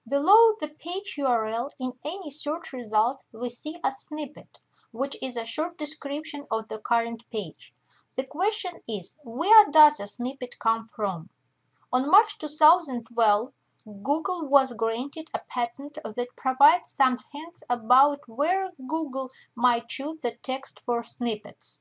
Below the page URL in any search result, we see a snippet, which is a short description of the current page. The question is, where does a snippet come from? On March 2012, Google was granted a patent that provides some hints about where Google might choose the text for snippets.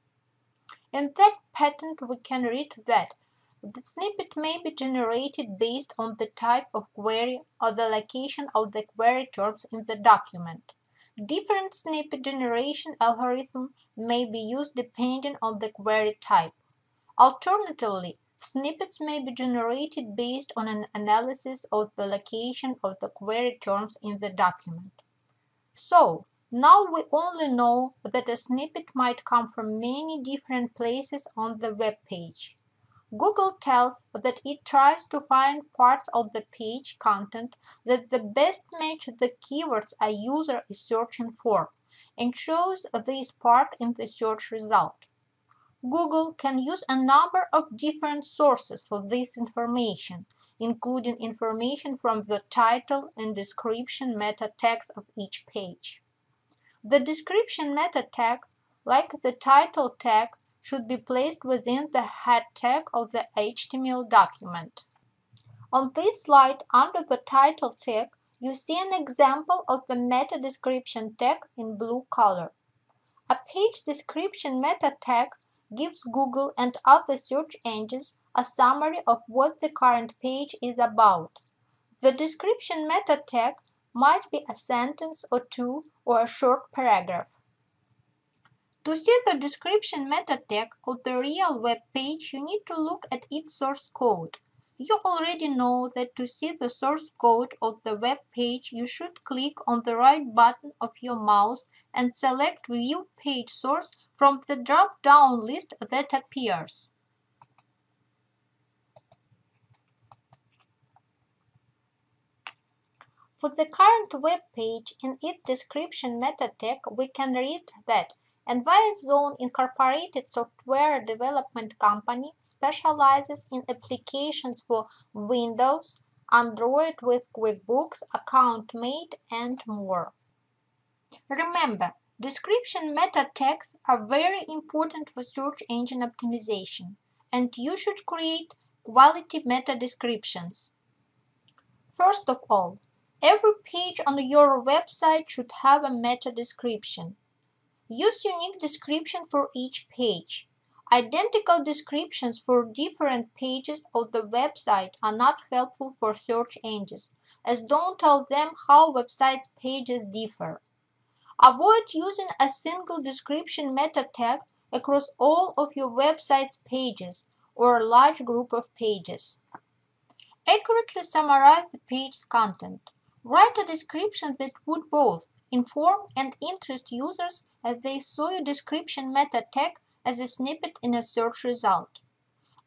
In that patent, we can read that the snippet may be generated based on the type of query or the location of the query terms in the document. Different snippet generation algorithms may be used depending on the query type. Alternatively, snippets may be generated based on an analysis of the location of the query terms in the document. So, now we only know that a snippet might come from many different places on the web page. Google tells that it tries to find parts of the page content that the best match the keywords a user is searching for, and shows this part in the search result. Google can use a number of different sources for this information, including information from the title and description meta tags of each page. The description meta tag, like the title tag, should be placed within the head tag of the HTML document. On this slide, under the title tag, you see an example of the meta description tag in blue color. A page description meta tag gives Google and other search engines a summary of what the current page is about. The description meta tag might be a sentence or two or a short paragraph. To see the description meta tag of the real web page, you need to look at its source code. You already know that to see the source code of the web page, you should click on the right button of your mouse and select View Page Source from the drop-down list that appears. For the current web page, in its description meta tag, we can read that Enviazone Incorporated software development company specializes in applications for Windows, Android with QuickBooks, AccountMate, and more. Remember, description meta tags are very important for search engine optimization, and you should create quality meta descriptions. First of all, every page on your website should have a meta description. Use unique description for each page. Identical descriptions for different pages of the website are not helpful for search engines, as don't tell them how websites' pages differ. Avoid using a single description meta tag across all of your website's pages or a large group of pages. Accurately summarize the page's content. Write a description that would both inform and interest users as they saw your description meta tag as a snippet in a search result.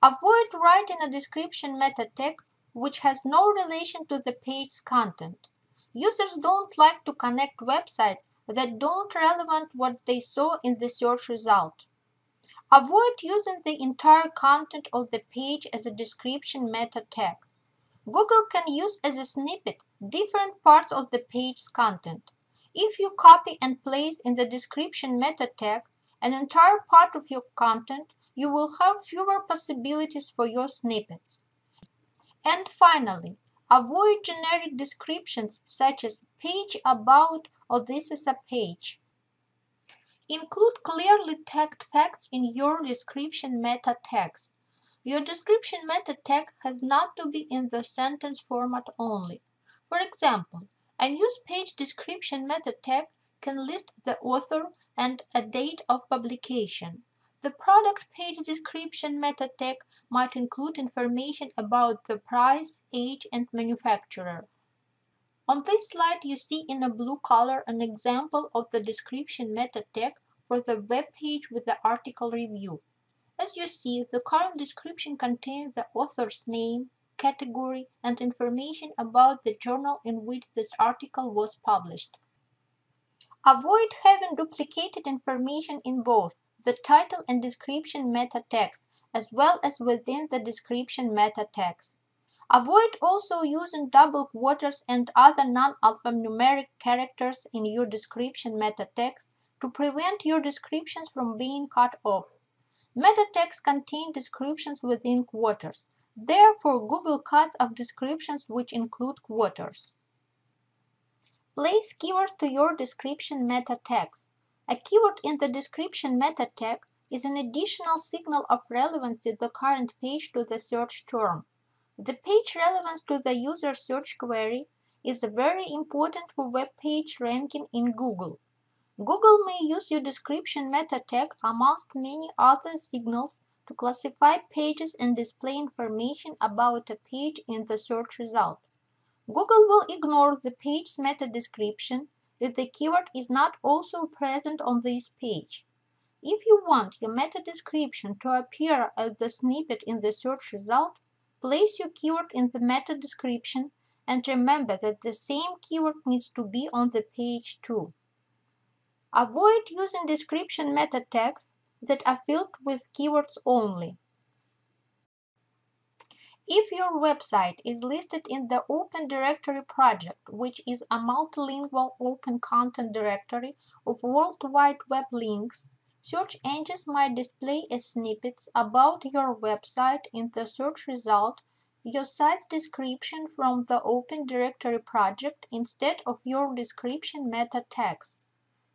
Avoid writing a description meta tag which has no relation to the page's content. Users don't like to connect websites that don't relevant what they saw in the search result. Avoid using the entire content of the page as a description meta tag. Google can use as a snippet different parts of the page's content. If you copy and place in the description meta tag an entire part of your content, you will have fewer possibilities for your snippets. And finally, avoid generic descriptions such as page about or this is a page. Include clearly tagged facts in your description meta tags. Your description meta tag has not to be in the sentence format only. For example, a news page description meta tag can list the author and a date of publication. The product page description meta tag might include information about the price, age, and manufacturer. On this slide, you see in a blue color an example of the description meta tag for the web page with the article review. As you see, the current description contains the author's name, category, and information about the journal in which this article was published. Avoid having duplicated information in both the title and description meta tags, as well as within the description meta tags. Avoid also using double quotes and other non-alphanumeric characters in your description meta text to prevent your descriptions from being cut off. Meta texts contain descriptions within quotes. Therefore, Google cuts off descriptions which include quotes. Place keywords to your description meta text. A keyword in the description meta tag is an additional signal of relevance in the current page to the search term. The page relevance to the user search query is very important for web page ranking in Google. Google may use your description meta tag amongst many other signals to classify pages and display information about a page in the search result. Google will ignore the page's meta description if the keyword is not also present on this page. If you want your meta description to appear as the snippet in the search result, place your keyword in the meta description and remember that the same keyword needs to be on the page too. Avoid using description meta tags that are filled with keywords only. If your website is listed in the Open Directory project, which is a multilingual open content directory of World Wide Web links, search engines might display as snippets about your website in the search result your site's description from the Open Directory project instead of your description meta tags.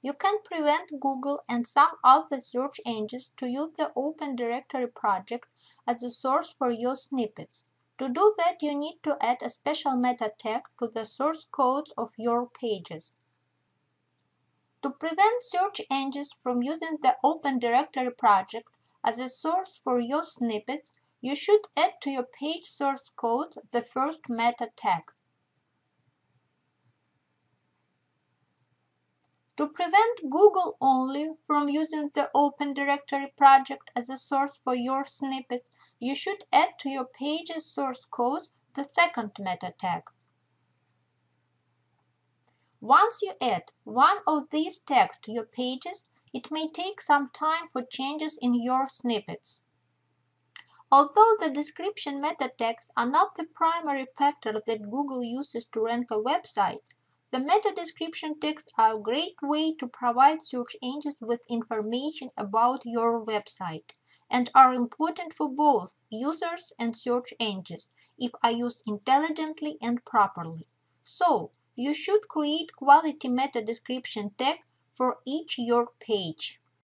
You can prevent Google and some other search engines to use the Open Directory project as a source for your snippets. To do that, you need to add a special meta tag to the source codes of your pages. To prevent search engines from using the Open Directory project as a source for your snippets, you should add to your page source code the first meta tag. To prevent Google only from using the Open Directory project as a source for your snippets, you should add to your page's source code the second meta tag. Once you add one of these tags to your pages, it may take some time for changes in your snippets. Although the description meta tags are not the primary factor that Google uses to rank a website, the meta description tags are a great way to provide search engines with information about your website and are important for both users and search engines if are used intelligently and properly. So, you should create quality meta description tag for each your page.